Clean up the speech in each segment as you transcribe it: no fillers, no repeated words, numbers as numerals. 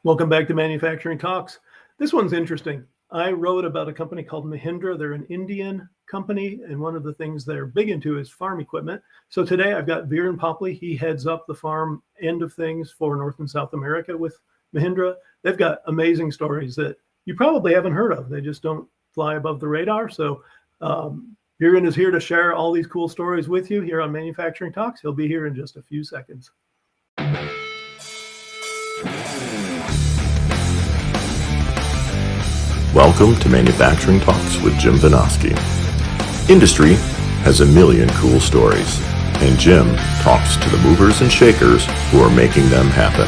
Welcome back to Manufacturing Talks. This one's interesting. I wrote about a company called Mahindra. They're an Indian company, and one of the things they're big into is farm equipment. So today I've got Viren Popli. He heads up the farm end of things for North and South America with Mahindra. They've got amazing stories that you probably haven't heard of. They just don't fly above the radar. So Viren is here to share all these cool stories with you here on Manufacturing Talks. He'll be here in just a few seconds. Welcome to Manufacturing Talks with Jim Vinosky. Industry has a million cool stories, and Jim talks to the movers and shakers who are making them happen.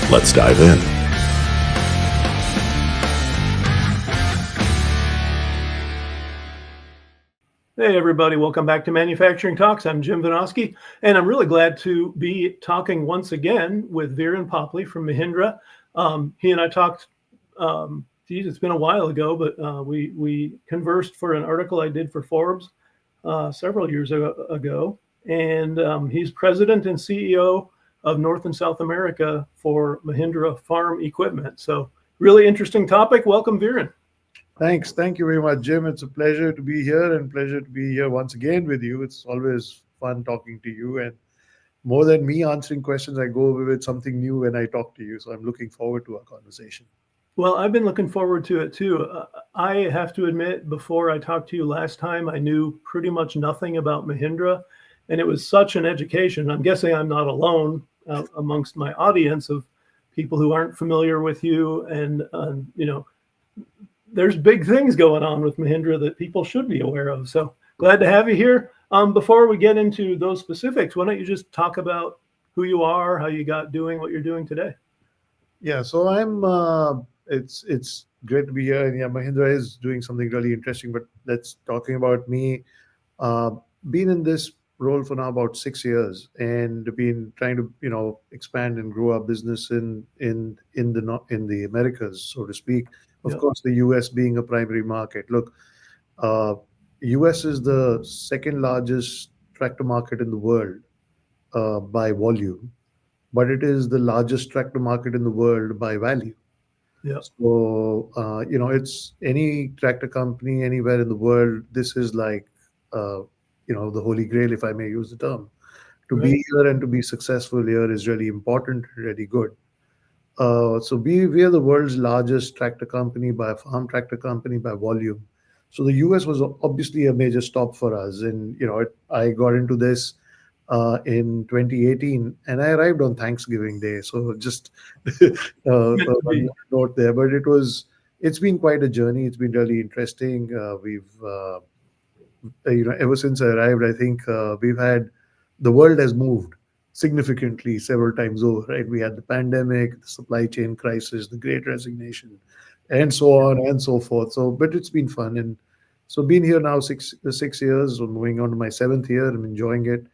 Let's dive in. Hey everybody, welcome back to Manufacturing Talks. I'm Jim Vinosky, and I'm really glad to be talking once again with Viren Popli from Mahindra. He and I talked, it's been a while ago, but we conversed for an article I did for Forbes several years ago, and he's president and CEO of North and South America for Mahindra Farm Equipment. So really interesting topic. Welcome, Viren. Thanks. Thank you very much, Jim. It's a pleasure to be here and pleasure to be here once again with you. It's always fun talking to you. And more than me answering questions, I go with something new when I talk to you. So I'm looking forward to our conversation. Well, I've been looking forward to it too. I have to admit, before I talked to you last time, I knew pretty much nothing about Mahindra. And it was such an education. I'm guessing I'm not alone amongst my audience of people who aren't familiar with you. And, there's big things going on with Mahindra that people should be aware of. So glad to have you here. Before we get into those specifics, why don't you just talk about who you are, how you got doing what you're doing today? Yeah, so I'm, it's great to be here. And yeah, Mahindra is doing something really interesting, but let's talking about me. Been in this role for now about 6 years and been trying to, expand and grow our business in the Americas, so to speak. Of course, the US being a primary market. Look, US is the second largest tractor market in the world by volume, but it is the largest tractor market in the world by value. Yeah. So, it's any tractor company anywhere in the world. This is like, the holy grail, if I may use the term. To be here and to be successful here is really important, really good. So we are the world's largest tractor company farm tractor company by volume. So the US was obviously a major stop for us. And, I got into this in 2018 and I arrived on Thanksgiving Day. So just a note there, but it's been quite a journey. It's been really interesting. Ever since I arrived, I think the world has moved significantly several times over, right? We had the pandemic, the supply chain crisis, the great resignation, and so on and so forth. So, but it's been fun. And so been here now 6 years, moving on to my 7th year. I'm enjoying it.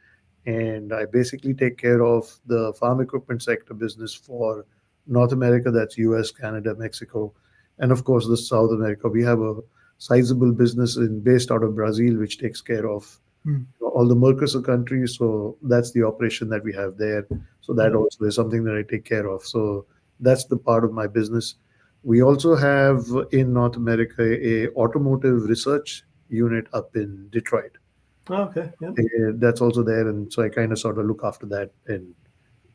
And I basically take care of the farm equipment sector business for North America, that's US, Canada, Mexico, and of course, the South America. We have a sizable business based out of Brazil, which takes care of all the Mercosur countries. So that's the operation that we have there. So that also is something that I take care of. So that's the part of my business. We also have in North America a automotive research unit up in Detroit. Okay. Yeah. That's also there. And so I kind of sort of look after that. And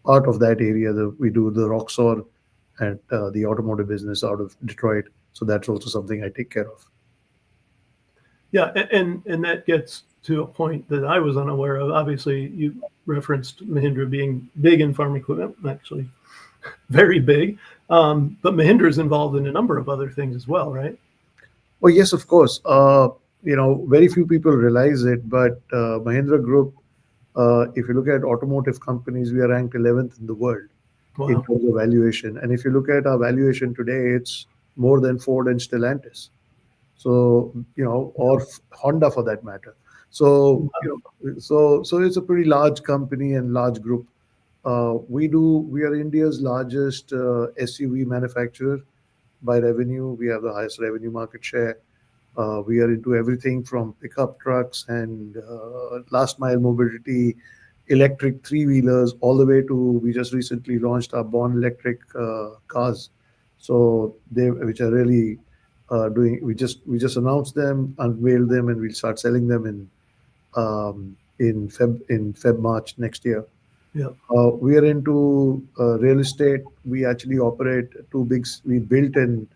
part of that area, we do the Roxor and the automotive business out of Detroit. So that's also something I take care of. Yeah. And that gets to a point that I was unaware of. Obviously, you referenced Mahindra being big in farm equipment, actually very big. But Mahindra is involved in a number of other things as well, right? Oh, yes, of course. Very few people realize it, but Mahindra Group, if you look at automotive companies, we are ranked 11th in the world in terms of valuation. And if you look at our valuation today, it's more than Ford and Stellantis. So, or Honda for that matter. So, so it's a pretty large company and large group. We are India's largest SUV manufacturer by revenue. We have the highest revenue market share. We are into everything from pickup trucks and last mile mobility electric three-wheelers all the way to, we just recently launched our Born Electric cars. So they, which are really doing, we just announced them, unveiled them, and we'll start selling them in Feb March next year. Yeah. We are into real estate. We actually operate we built and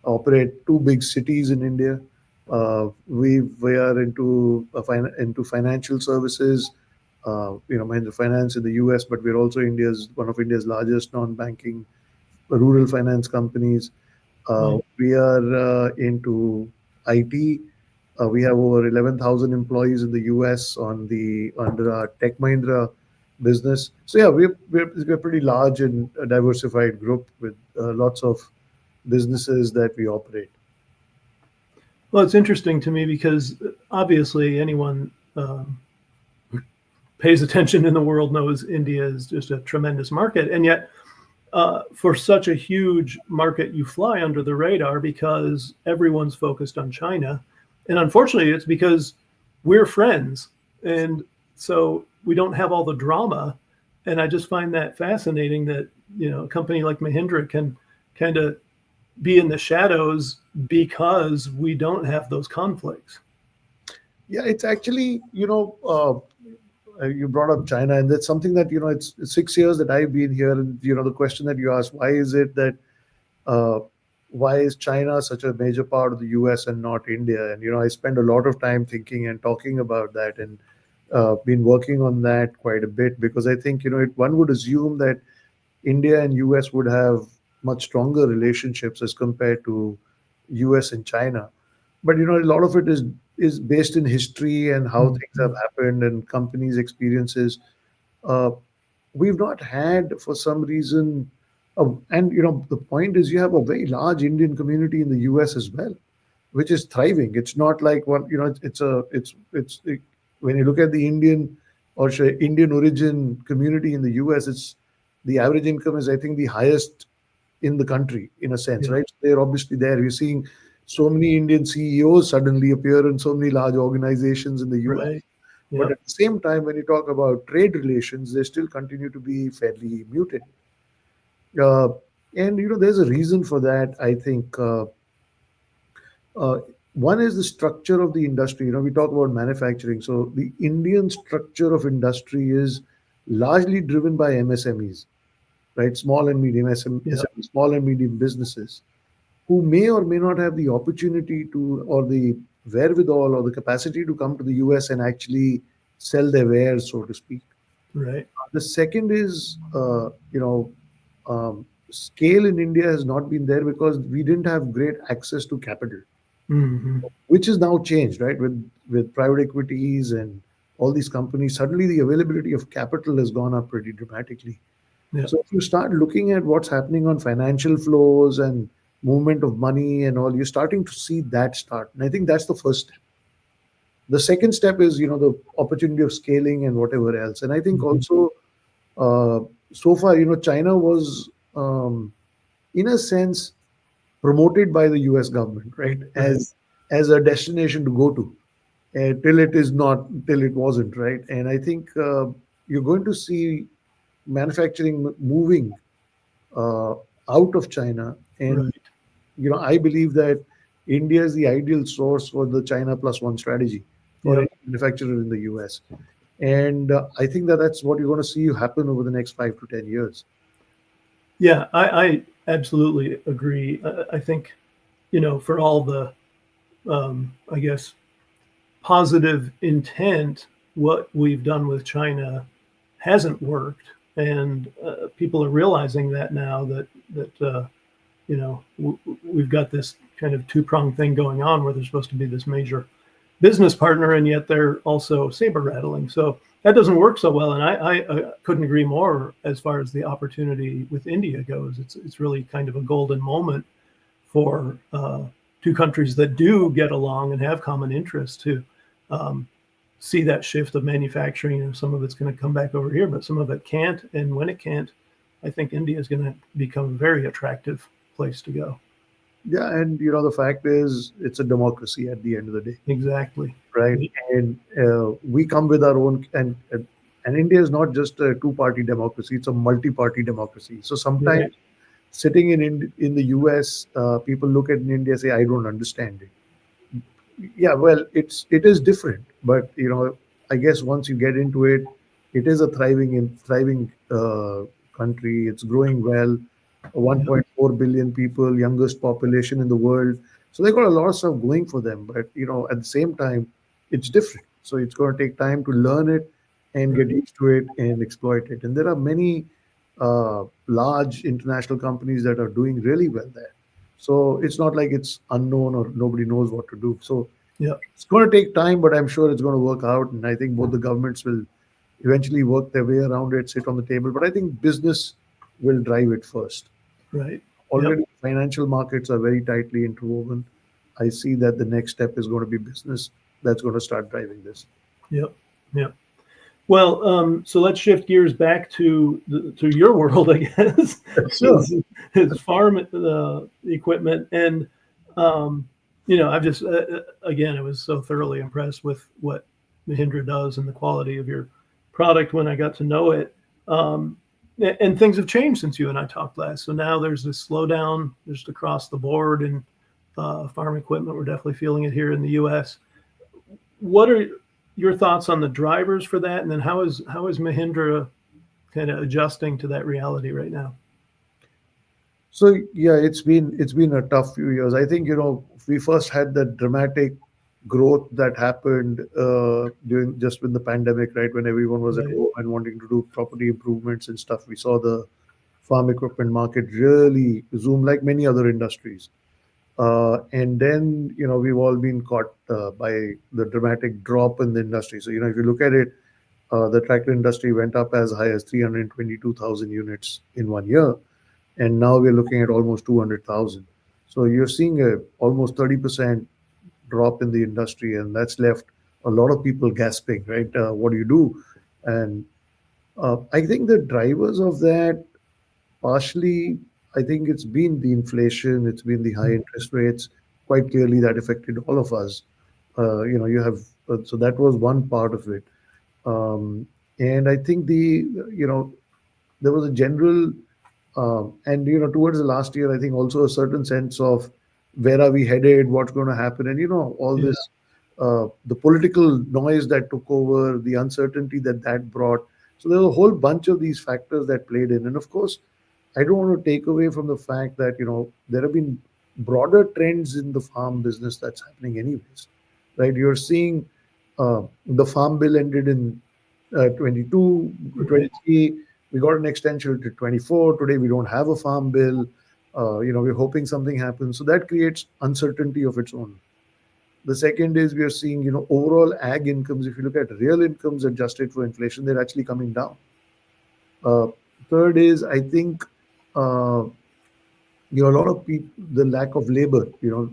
operate two big cities in India. We are into financial services, Mahindra Finance in the US, but we're also one of India's largest non-banking rural finance companies. Right. We are into IT. We have over 11,000 employees in the US under our Tech Mahindra business. So yeah, we're pretty large and a diversified group with lots of businesses that we operate. Well, it's interesting to me because obviously anyone who pays attention in the world knows India is just a tremendous market. And yet, for such a huge market, you fly under the radar because everyone's focused on China. And unfortunately, it's because we're friends. And so we don't have all the drama. And I just find that fascinating that, a company like Mahindra can kind of be in the shadows because we don't have those conflicts. Yeah, it's actually, you brought up China, and that's something that, it's 6 years that I've been here. And, the question that you asked, why is it that, why is China such a major part of the US and not India? And, I spend a lot of time thinking and talking about that, and been working on that quite a bit, because I think, one would assume that India and US would have much stronger relationships as compared to US and China. But, a lot of it is based in history and how things have happened and companies' experiences. We've not had, for some reason, and the point is, you have a very large Indian community in the US as well, which is thriving. It's not like one, when you look at the Indian or Indian origin community in the US, it's the average income is, I think, the highest in the country, in a sense, Yeah. right? So they're obviously there. You're seeing so many Indian CEOs suddenly appear in so many large organizations in the US. Right. But Yep. at the same time, when you talk about trade relations, they still continue to be fairly muted. Uh, and there's a reason for that. I think one is the structure of the industry. We talk about manufacturing. So the Indian structure of industry is largely driven by MSMEs, right? Small and medium Yeah. small and medium businesses, who may or may not have the opportunity to, or the wherewithal or the capacity to come to the US and actually sell their wares, so to speak. Right. The second is, scale in India has not been there because we didn't have great access to capital, Hmm. which is now changed, right? With private equities and all these companies, suddenly the availability of capital has gone up pretty dramatically. Yeah. So if you start looking at what's happening on financial flows and movement of money and all, you're starting to see that start. And I think that's the first step. The second step is, the opportunity of scaling and whatever else. And I think Mhm. also, uh, so far, China was, in a sense, promoted by the US government, right? Right. As a destination to go to, till it wasn't, right? And I think you're going to see manufacturing moving uh, out of China. And, Right. I believe that India is the ideal source for the China plus one strategy for Yep. any manufacturer in the US. And I think that that's what you're going to see happen over the next 5 to 10 years. Yeah. I absolutely agree. I think, for all the, I guess, positive intent, what we've done with China hasn't worked, and people are realizing that now that we've got this kind of two-pronged thing going on where they're supposed to be this major business partner, and yet they're also saber rattling. So that doesn't work so well. And I couldn't agree more as far as the opportunity with India goes. It's really kind of a golden moment for two countries that do get along and have common interests to um, see that shift of manufacturing. And some of it's going to come back over here, but some of it can't. And when it can't, I think India is going to become a very attractive place to go. Yeah, and the fact is, it's a democracy at the end of the day, Exactly. right? And we come with our own, and And India is not just a two-party democracy; it's a multi-party democracy. So sometimes Right. sitting in the US, people look at India and say, "I don't understand it." Yeah, well, it is different, but I guess once you get into it, it is a thriving country. It's growing well. Yep. 1.4 billion people, youngest population in the world. So they got a lot of stuff going for them. But at the same time, it's different. So it's going to take time to learn it and get Right. used to it and exploit it. And there are many large international companies that are doing really well there. So it's not like it's unknown or nobody knows what to do. So Yep. it's going to take time, but I'm sure it's going to work out. And I think both the governments will eventually work their way around it, sit on the table. But I think business will drive it first. Right. Yep. Already, financial markets are very tightly interwoven. I see that the next step is going to be business that's going to start driving this. Yep. Yep. Well, so let's shift gears back to your world, I guess, Sure. is farm equipment, and I've just again, I was so thoroughly impressed with what Mahindra does and the quality of your product when I got to know it. Um, and things have changed since you and I talked last. So now there's this slowdown just across the board in farm equipment. We're definitely feeling it here in the U.S. What are your thoughts on the drivers for that, and then how is Mahindra kind of adjusting to that reality right now? So yeah, it's been a tough few years. I think we first had the dramatic growth that happened during just when the pandemic, right? When everyone was at Right. home and wanting to do property improvements and stuff, we saw the farm equipment market really zoom like many other industries. And then we've all been caught by the dramatic drop in the industry. So if you look at it, the tractor industry went up as high as 322,000 units in 1 year, and now we're looking at almost 200,000. So you're seeing a almost 30% drop in the industry, and that's left a lot of people gasping, right? What do you do? And I think the drivers of that, partially, I think it's been the inflation, it's been the high interest rates. Quite clearly, that affected all of us. You have so that was one part of it. And I think there was a general and towards the last year, I think also a certain sense of where are we headed, what's going to happen, and all Yeah. this, the political noise that took over, the uncertainty that brought. So there's a whole bunch of these factors that played in, and of course, I don't want to take away from the fact that there have been broader trends in the farm business that's happening anyways, right? You're seeing the farm bill ended in 22, Right. 23. We got an extension to 24. Today we don't have a farm bill. We're hoping something happens. So that creates uncertainty of its own. The second is we are seeing, overall ag incomes. If you look at real incomes adjusted for inflation, they're actually coming down. Uh, Third is, I think, uh, a lot of people, the lack of labor, Yeah.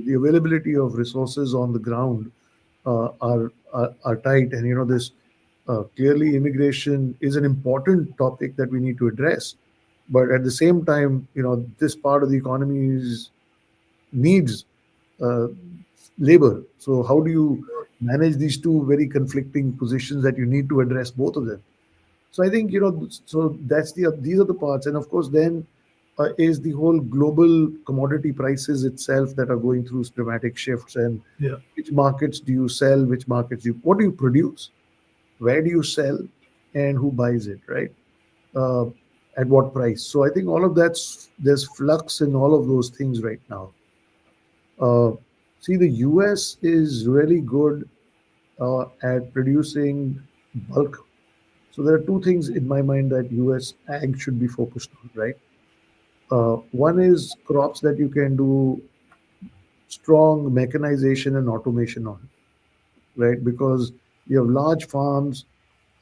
the availability of resources on the ground are tight. And, this clearly immigration is an important topic that we need to address. But at the same time, this part of the economy needs uh, labor. So how do you manage these two very conflicting positions that you need to address both of them? So I think so that's these are the parts, and of course then is the whole global commodity prices itself that are going through dramatic shifts. And Yeah. which markets do you sell? Which markets what do you produce? Where do you sell? And who buys it? Right? Uh, at what price? So I think all of there's flux in all of those things right now. Uh, See, the US is really good at producing bulk. So there are two things in my mind that US ag should be focused on, right? One is crops that you can do strong mechanization and automation on, right? Because you have large farms,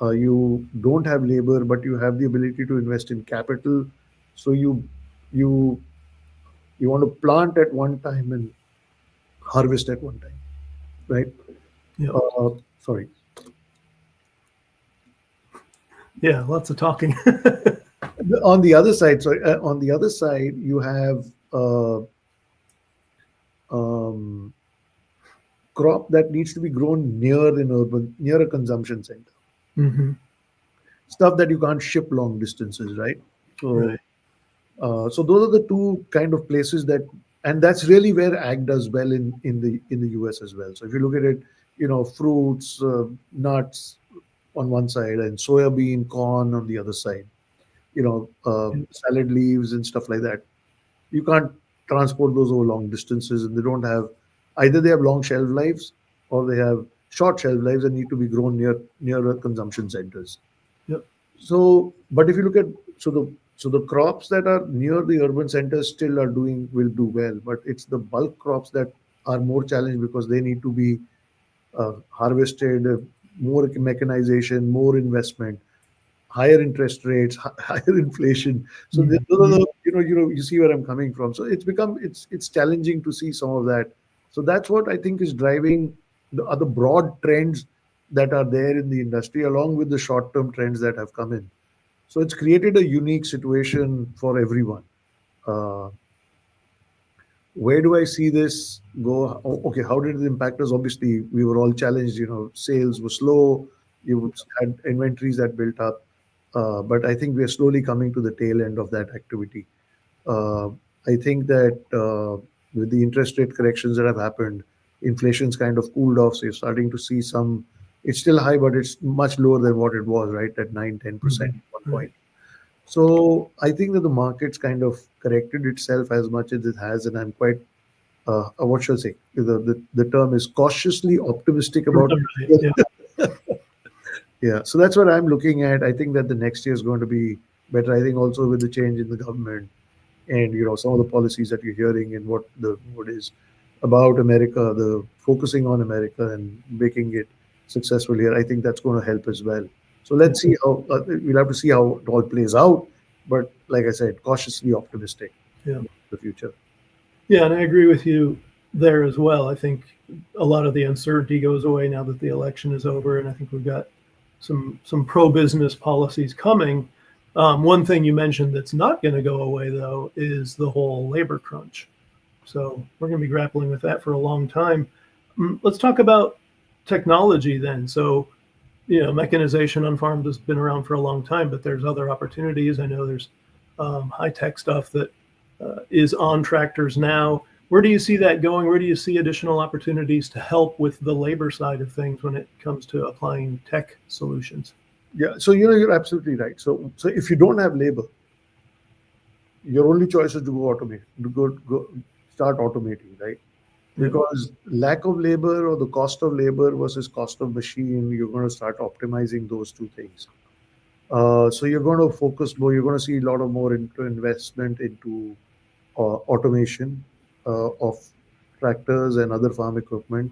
you don't have labor, but you have the ability to invest in capital. So you you want to plant at one time and harvest at one time, right? Yeah. Uh, Sorry. Yeah. Lots of talking. On the other side, on the other side, you have um, crop that needs to be grown near a consumption center. Hmm. stuff that you can't ship long distances, right? So Right. so those are the two kind of places that, and that's really where ag does well in the US as well. So if you look at it, fruits, nuts on one side, and soya bean, corn on the other side. Yeah. Salad leaves and stuff like that. You can't transport those over long distances, and they don't have, either they have long shelf lives or they have short shelf lives and need to be grown nearer consumption centers. Yep. So, but if you look at, so the crops that are near the urban centers still will do well, but it's the bulk crops that are more challenged because they need to be harvested, more mechanization, more investment, higher interest rates, higher inflation. So those are Hmm. the, you see where I'm coming from. So it's challenging to see some of that. So that's what I think is driving the other broad trends that are there in the industry, along with the short-term trends that have come in. So it's created a unique situation for everyone. Uh, where do I see this go? Okay, how did it impact us? Obviously, we were all challenged. Sales were slow. You had inventories that built up, but I think we are slowly coming to the tail end of that activity. Uh, I think that with the interest rate corrections that have happened, inflation's kind of cooled off. So you're starting to see some. It's still high, but it's much lower than what it was, right? At 9-10% Hmm. at one Right. point. So I think that the market's kind of corrected itself as much as it has, and I'm quite what should I say? The term is cautiously optimistic about Right. it. Yeah. Yeah, so that's what I'm looking at. I think that the next year is going to be better. I think also with the change in the government and some of the policies that you're hearing and what is about America, the focusing on America and making it successful here. I think that's going to help as well. So Yeah. let's see how we'll have to see how it all plays out. But like I said, cautiously optimistic Yeah. about the future. Yeah, and I agree with you there as well. I think a lot of the uncertainty goes away now that the election is over, and I think we've got some pro business policies coming. One thing you mentioned that's not going to go away though is the whole labor crunch. So we're going to be grappling with that for a long time. Let's talk about technology then. So mechanization on farms has been around for a long time, but there's other opportunities. I know there's high tech stuff that is on tractors now. Where do you see that going? Where do you see additional opportunities to help with the labor side of things when it comes to applying tech solutions? Yeah, so you're absolutely right. So if you don't have labor, your only choice is to go automate, to go start automating, right? Yep. Because lack of labor or the cost of labor versus cost of machine, you're going to start optimizing those two things. So you're going to focus more. You're going to see a lot of more into investment into automation of tractors and other farm equipment.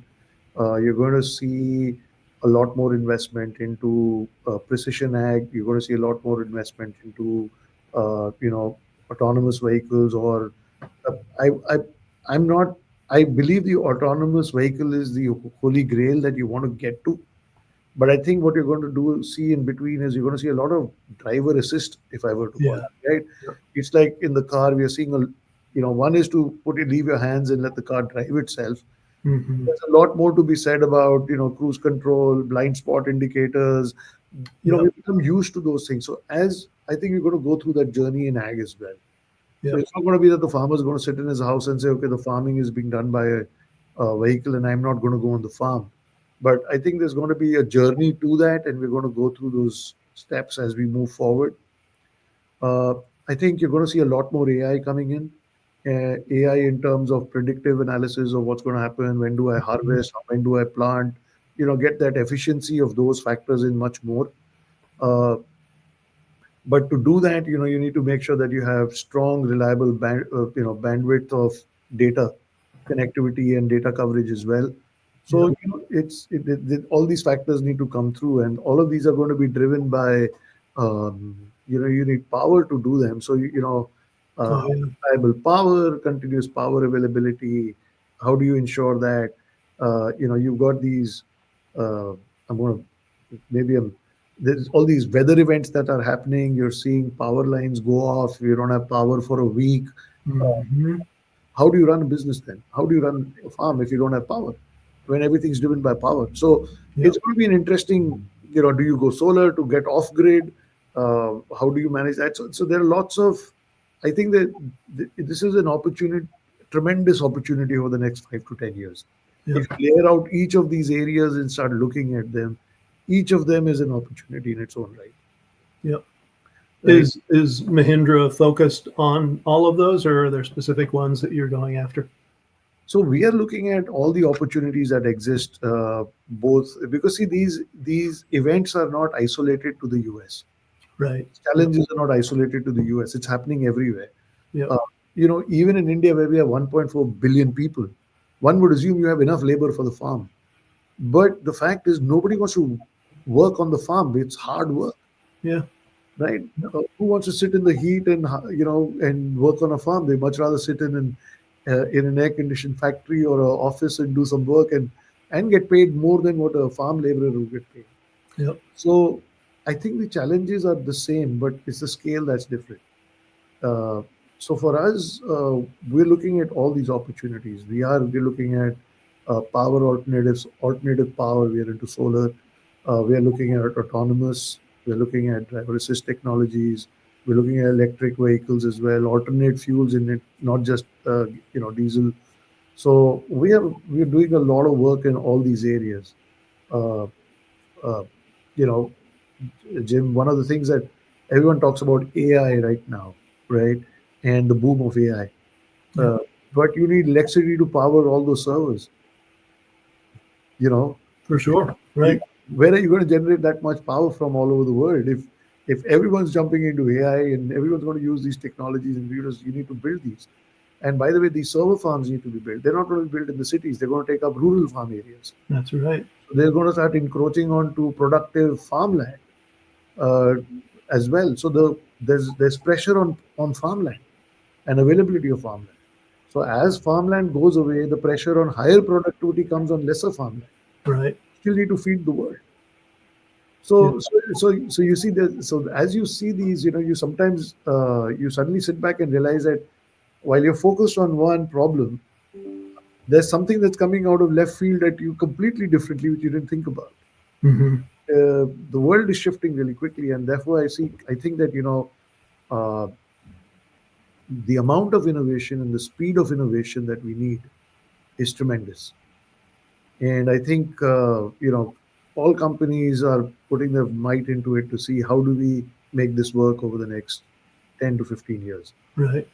You're going to see a lot more investment into precision ag. You're going to see a lot more investment into autonomous vehicles. Or I, I I'm not. I believe the autonomous vehicle is the holy grail that you want to get to. But I think what you're going to see in between is you're going to see a lot of driver assist, if I were to call Yeah. it, right? It's like in the car, we are seeing one is to leave your hands and let the car drive itself. Hmm. There's a lot more to be said about, cruise control, blind spot indicators. We Yep. become used to those things. So as I think you're going to go through that journey in ag as well. So Yep. it's not going to be that the farmer is going to sit in his house and say, okay, the farming is being done by a vehicle and I'm not going to go on the farm. But I think there's going to be a journey to that, and we're going to go through those steps as we move forward. Uh, I think you're going to see a lot more AI coming in. AI in terms of predictive analysis of what's going to happen, when do I Mhm. harvest, when do I plant, get that efficiency of those factors in much more. Uh, but to do that, you need to make sure that you have strong, reliable bandwidth of data connectivity and data coverage as well. So Yep. all these factors need to come through, and all of these are going to be driven by you need power to do them. So Oh yeah. reliable power, continuous power availability. How do you ensure that you've got these? I'm going to maybe I'm there's all these weather events that are happening. You're seeing power lines go off. You don't have power for a week. Uh, Hmm. how do you run a business then? How do you run a farm if you don't have power? When everything's driven by power. So Yep. it's going to be an interesting. do you go solar to get off grid? How do you manage that? So there are lots of, I think that this is an opportunity, tremendous opportunity over the next 5 to 10 years. Yeah. If you layer out each of these areas and start looking at them, each of them is an opportunity in its own right. Yeah. Right? Is Mahindra focused on all of those, or are there specific ones that you're going after? So we are looking at all the opportunities that exist, both because see these events are not isolated to the US. Right. Challenges are not isolated to the US. It's happening everywhere. Yeah. Even in India, where we have 1.4 billion people, one would assume you have enough labor for the farm. But the fact is, nobody wants to work on the farm. It's hard work, Yeah. right? Who wants to sit in the heat and and work on a farm? They much rather sit in an air-conditioned factory or an office and do some work and get paid more than what a farm laborer would get paid. Yep. So I think the challenges are the same, but it's the scale that's different. Uh, so for us, we're looking at all these opportunities. We're looking at power alternatives, alternative power. We are into solar. We are looking at autonomous. We're looking at driver assist technologies. We're looking at electric vehicles as well, alternate fuels in it, not just diesel. So we're doing a lot of work in all these areas. Uh, uh, you know, Jim, one of the things that everyone talks about AI right now, right? And the boom of AI. Yeah. But you need electricity to power all those servers. You know, For sure. Right. where are you going to generate that much power from all over the world? If everyone's jumping into AI and everyone's going to use these technologies and computers, you need to build these. And by the way, these server farms need to be built. They're not going to be built in the cities. They're going to take up rural farm areas. That's right. So they're going to start encroaching onto productive farmland uh, as well. So there's pressure on farmland and availability of farmland. So as farmland goes away, the pressure on higher productivity comes on lesser farmland. Right. Still need to feed the world. Yeah. So you see that. So as you see these, you sometimes you suddenly sit back and realize that while you're focused on one problem, there's something that's coming out of left field that you completely differently, which you didn't think about. Hmm. The world is shifting really quickly, and therefore I think that uh, the amount of innovation and the speed of innovation that we need is tremendous. And I think all companies are putting their might into it to see how do we make this work over the next 10 to 15 years. Right.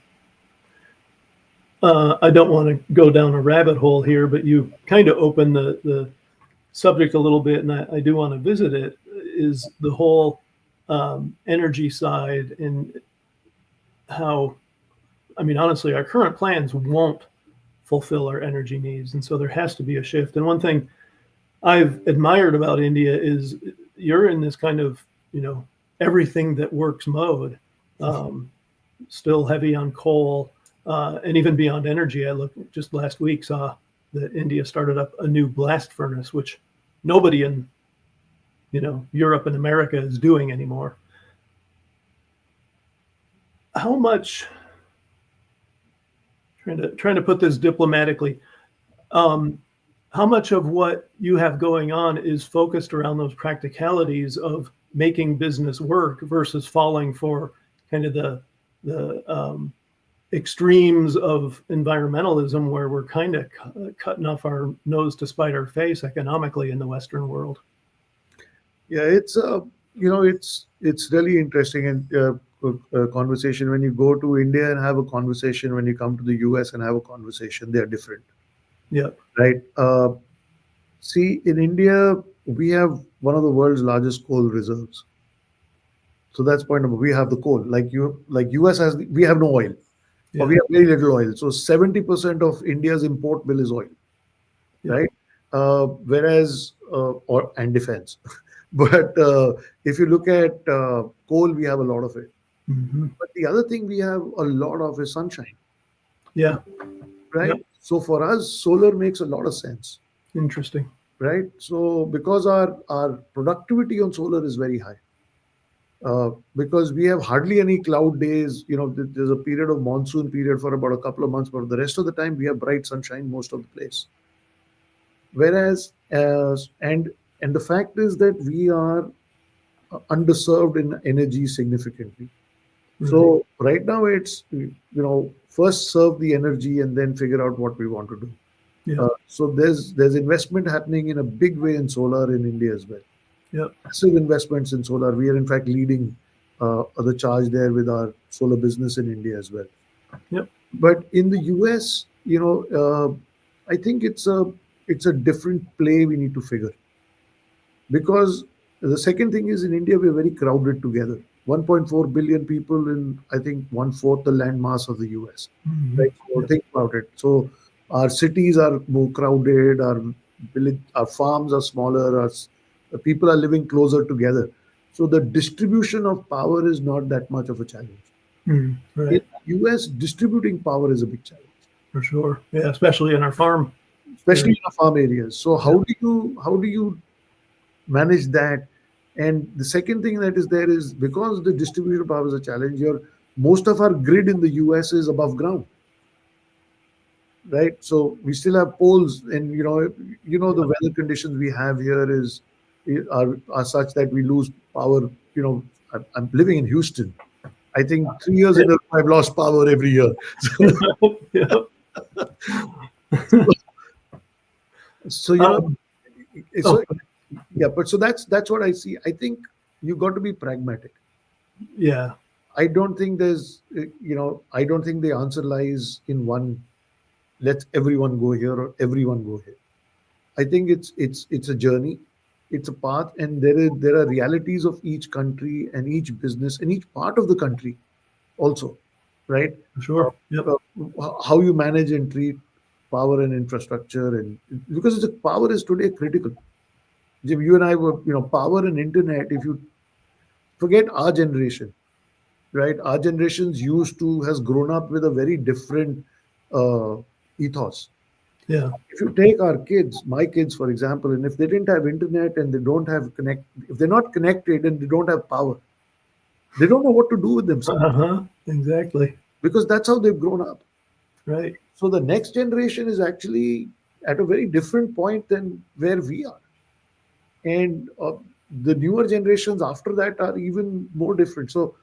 I don't want to go down a rabbit hole here, but you kind of opened the subject a little bit, and I do want to visit it, is the whole energy side and how, I mean, honestly, our current plans won't fulfill our energy needs. And so there has to be a shift. And one thing I've admired about India is you're in this kind of, everything that works mode, still heavy on coal. And even beyond energy, I looked just last week, saw that India started up a new blast furnace, which nobody in, Europe and America is doing anymore. How much, trying to put this diplomatically, how much of what you have going on is focused around those practicalities of making business work versus falling for kind of the extremes of environmentalism, where we're kind of cutting off our nose to spite our face economically in the Western world? Yeah, it's really interesting and conversation when you go to India and have a conversation, when you come to the US and have a conversation, they are different, Yeah. right? See, in India, we have one of the world's largest coal reserves. So that's point number. We have the coal. Like US has, we have no oil, Yeah. or we have very little oil. So 70% of India's import bill is oil, Yeah. right? Whereas, or and defense. But if you look at coal, we have a lot of it. Hmm. But the other thing we have a lot of is sunshine, Yeah. right? Yep. So for us, solar makes a lot of sense, Interesting. right? So because our productivity on solar is very high, because we have hardly any cloud days. There's a period of monsoon period for about a couple of months, but the rest of the time we have bright sunshine most of the place. Whereas, and And the fact is that we are underserved in energy significantly. Right. So right now it's, first serve the energy and then figure out what we want to do. Yep. So there's investment happening in a big way in solar in India as well. Yep. Massive investments in solar. We are in fact leading the charge there with our solar business in India as well. Yep. But in the US, I think it's a different play we need to figure, because the second thing is in India we're very crowded together. 1.4 billion people in, I think, one fourth the land mass of the US. Mhm. Right? So Yep. think about it. So our cities are more crowded. Our farms are smaller. The people are living closer together. So the distribution of power is not that much of a challenge. In Right. US, distributing power is a big challenge, For sure. Yeah. Especially in our farm especially area. in the farm areas. So Yep. how do you manage that? And the second thing that is there is, because the distribution of power is a challenge, most of our grid in the US is above ground, right? So we still have poles, and the weather conditions we have here are such that we lose power. I'm living in Houston. I think 3 years in a row I've lost power every year. Yep. So Um, so oh, yeah, but so that's what I see. I think you got to be pragmatic. yeah. I don't think I don't think the answer lies in one. Let everyone go here or everyone go here. I think it's a journey, it's a path, and there are realities of each country and each business and each part of the country also, right? For Uh, sure. Yep. how you manage and treat power and infrastructure, and because power is today critical. Jim, you and I were, power and internet. If you forget our generation, right? Our generations has grown up with a very different uh, ethos. Yeah. If you take our kids, my kids, for example, and if they didn't have internet and they don't have if they're not connected and they don't have power, they don't know what to do with themselves, Uh-huh. Exactly. because that's how they've grown up. Right. So the next generation is actually at a very different point than where we are. And the newer generations after that are even more different. So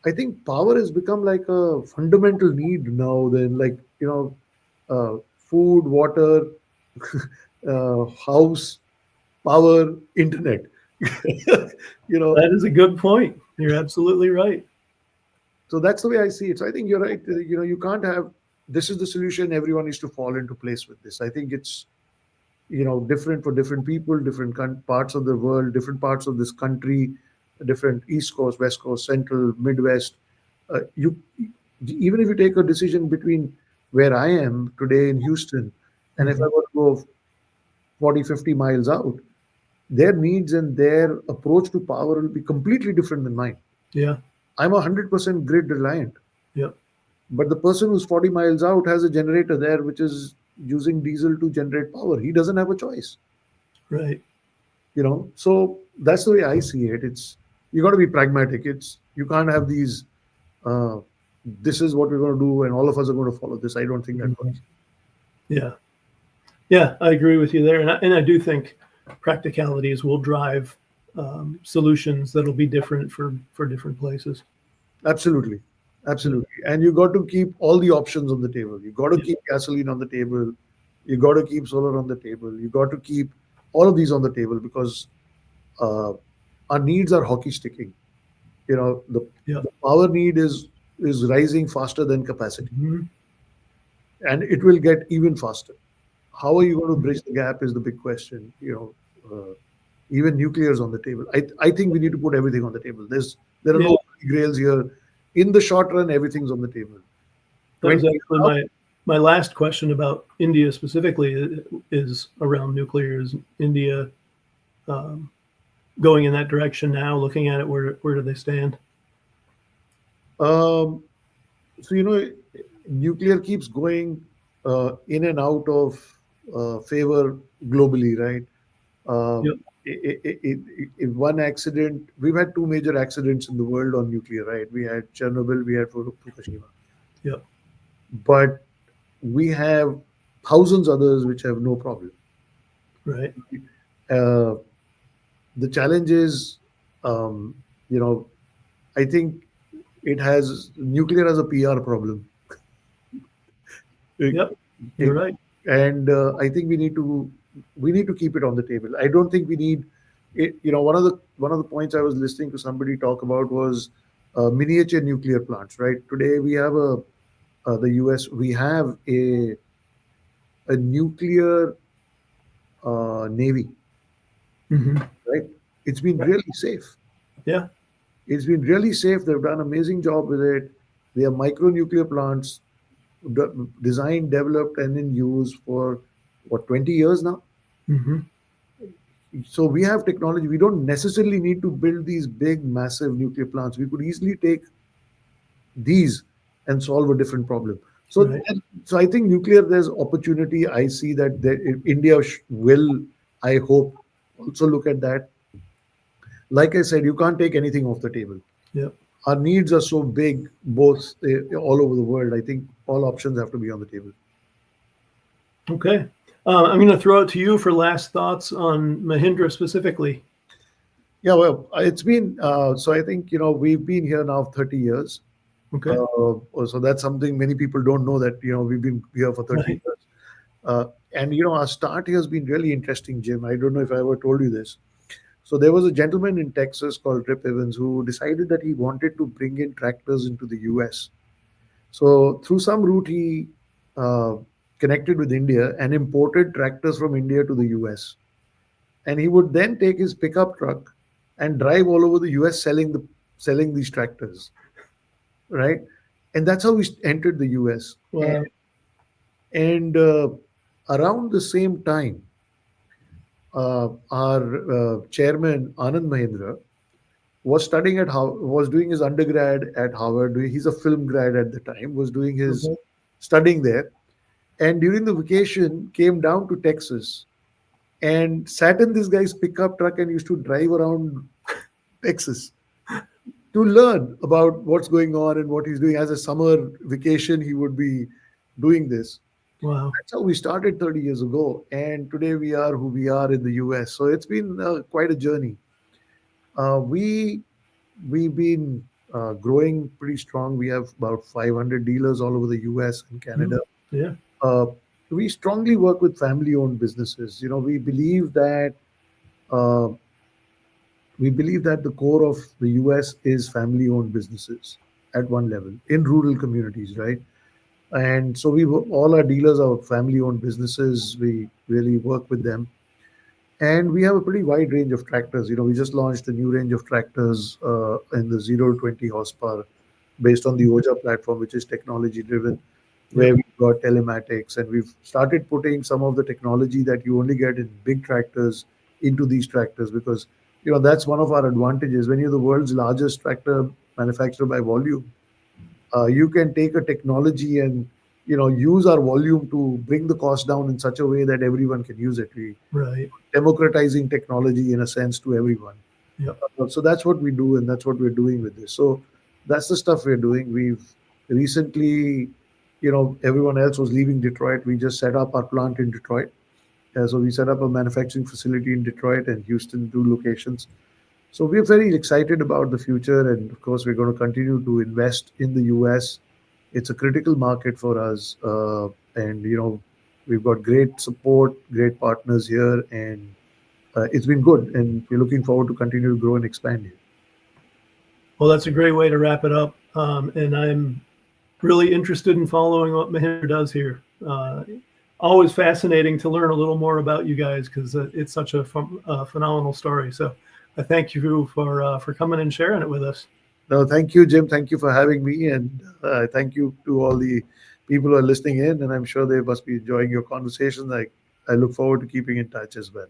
I think power has become like a fundamental need now, than like, food, water, house, power, internet. you know, That is a good point. You're absolutely right. so that's the way I see it. So I think you're right. You can't have, this is the solution. Everyone needs to fall into place with this. I think it's, different for different people, different parts of the world, different parts of this country, different East Coast, West Coast, Central, Midwest. You Even if you take a decision between where I am today in Houston, and if I Mhm. were to go 40, 50 miles out, their needs and their approach to power will be completely different than mine. Yeah. I'm 100% grid reliant, Yep. but the person who's 40 miles out has a generator there which is using diesel to generate power. He doesn't have a choice. Right. So that's the way I see it. It's You got to be pragmatic. You can't have these uh, this is what we're going to do and all of us are going to follow this. I don't think that Mhm. works. Yeah. Yeah. I agree with you there, and I do think practicalities will drive solutions that'll be different for different places. Absolutely. Yeah. Absolutely. And you got to keep all the options on the table. You got to Yeah. keep gasoline on the table. You got to keep solar on the table. You got to keep all of these on the table, because uh, our needs are hockey sticking. Yeah. The power need is rising faster than capacity, Mhm. and it will get even faster. How are you going to bridge the gap is the big question. Even nuclear is on the table. I think we need to put everything on the table. There are Yeah. no holy grails here. In the short run, everything's on the table. That was 20 actually my last question about India specifically is around nuclear. Is India um, going in that direction now? Looking at it, where do they stand? um, so nuclear keeps going in and out of favor globally, right? Um, Yep. in one accident, we've had two major accidents in the world on nuclear, right? We had Chernobyl, we had Fukushima, Yep. but we have thousands others which have no problem. Right. Uh, The challenge is, um, you know, I think nuclear has a PR problem. It- Yep, you're it- right. and I think we need to keep it on the table. I don't think we need it. One of the points I was listening to somebody talk about was miniature nuclear plants. Right today, we have the U.S. We have a nuclear navy. Hmm. Right, it's been really safe. Yeah. It's been really safe. They've done an amazing job with it. They have micro nuclear plants designed, developed, and in use for what, 20 years now. Hmm. So we have technology. We don't necessarily need to build these big, massive nuclear plants. We could easily take these and solve a different problem. So, Right. so I think nuclear, there's opportunity. I see that India will, I hope, also look at that. Like I said, you can't take anything off the table. Yep. Our needs are so big, both all over the world. I think all options have to be on the table. Okay. I'm going to throw it to you for last thoughts on Mahindra specifically. Yeah, well, it's been so. I think we've been here now 30 years. Okay. So that's something many people don't know, that we've been here for 30 Right. years. And our start here has been really interesting, Jim. I don't know if I ever told you this. So there was a gentleman in Texas called Rip Evans who decided that he wanted to bring in tractors into the US. So through some route, he uh, connected with India and imported tractors from India to the US. And he would then take his pickup truck and drive all over the US selling these tractors, right? And that's how we entered the US. And, Wow. and around the same time, our chairman Anand Mahindra was doing his undergrad at Harvard. He's a film grad at the time. Was doing his Okay. studying there, and during the vacation came down to Texas and sat in this guy's pickup truck and used to drive around Texas to learn about what's going on and what he's doing. As a summer vacation, he would be doing this. Wow. That's how we started 30 years ago, and today we are who we are in the US. So it's been quite a journey. We've been growing pretty strong. We have about 500 dealers all over the US and Canada. Mm. Yeah. Uh, we strongly work with family-owned businesses. We believe that uh, the core of the US is family-owned businesses at one level in rural communities, right? And so all our dealers are family-owned businesses. We really work with them, and we have a pretty wide range of tractors. We just launched a new range of tractors in the 0 to 20 horsepower based on the OJA platform, which is technology driven, Yep. where we've got telematics, and we've started putting some of the technology that you only get in big tractors into these tractors, because that's one of our advantages. When you're the world's largest tractor manufacturer by volume, you can take a technology and use our volume to bring the cost down in such a way that everyone can use it. We Right. democratizing technology in a sense to everyone. Yep. So that's what we do, and that's what we're doing with this. So that's the stuff we're doing. We've recently, everyone else was leaving Detroit. We just set up our plant in Detroit. So we set up a manufacturing facility in Detroit and Houston, 2 locations. So we're very excited about the future, and of course, we're going to continue to invest in the US. It's a critical market for us, and we've got great support, great partners here, and it's been good. And we're looking forward to continue to grow and expand here. Well, that's a great way to wrap it up. And I'm really interested in following what Mahindra does here. Always fascinating to learn a little more about you guys, because it's such a phenomenal story. So I thank you for coming and sharing it with us. No, thank you, Jim. Thank you for having me, and thank you to all the people who are listening in. And I'm sure they must be enjoying your conversation. I look forward to keeping in touch as well.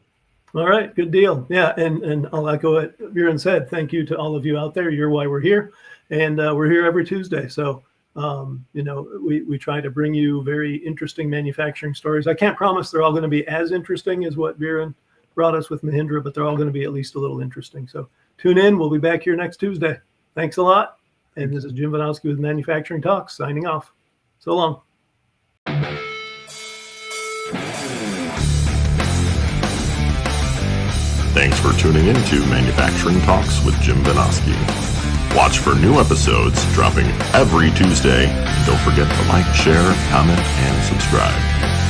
All right, good deal. Yeah, and I'll echo what Viren said. Thank you to all of you out there. You're why we're here, and we're here every Tuesday. So we try to bring you very interesting manufacturing stories. I can't promise they're all going to be as interesting as what Viren brought us with Mahindra, but they're all going to be at least a little interesting. So tune in. We'll be back here next Tuesday. Thanks a lot. And this is Jim Vanowski with Manufacturing Talks signing off. So long. Thanks for tuning in to Manufacturing Talks with Jim Vinoski. Watch for new episodes dropping every Tuesday. And don't forget to like, share, comment, and subscribe.